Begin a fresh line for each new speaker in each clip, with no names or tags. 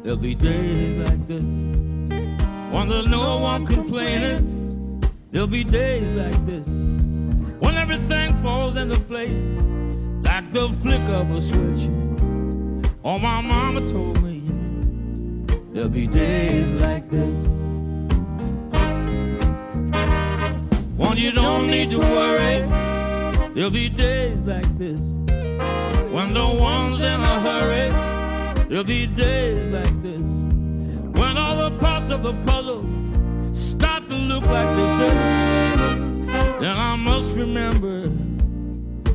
There'll be days like this when there's no one complaining. There'll be days like this when everything falls into place like the flick of a switch. Oh, my mama told me there'll be days like this when you don't need to worry. There'll be days like this when no one's in a hurry. There'll be days like this when all the parts of the puzzle start to look like they should. Then I must remember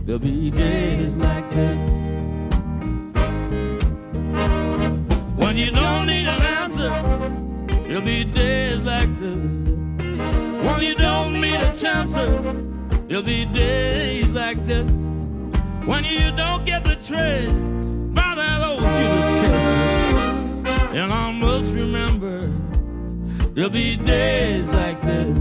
there'll be days like this when you don't need an answer. There'll be days like this when you don't need a chance. There'll be days like this when you don't get the trade by that old Judas kiss. And I must remember there'll be days like this.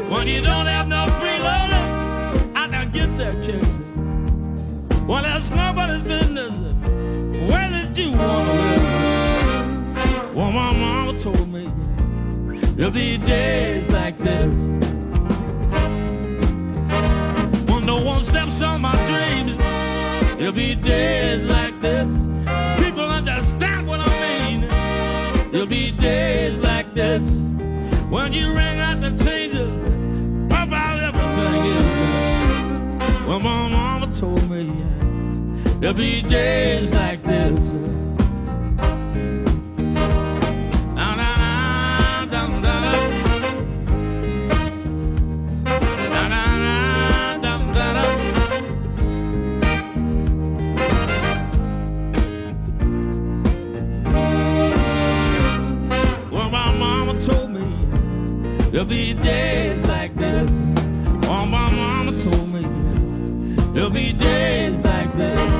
When you don't have no freeloaders, I can get their kicks. Well, that's nobody's business. Where did you want to live? Well, my mama told me there'll be days like this when no one steps on my dreams. There'll be days like this. People understand what I mean. There'll be days like this when you ring out the changes about everything is. Well, my mama told me there'll be days like this. Well, my mama told me there'll be days like this. Oh, my mama told me there'll be days like this.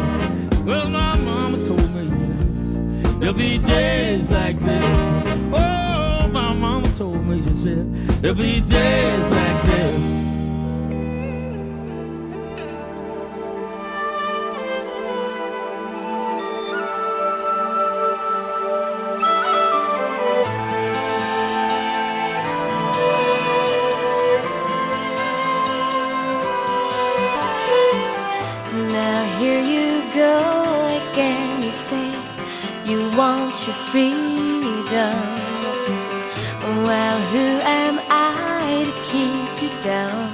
Well, my mama told me there'll be days like this. Oh, my mama told me, she said there'll be days like this.
Here you go again, you say you want your freedom. Well, who am I to keep you down?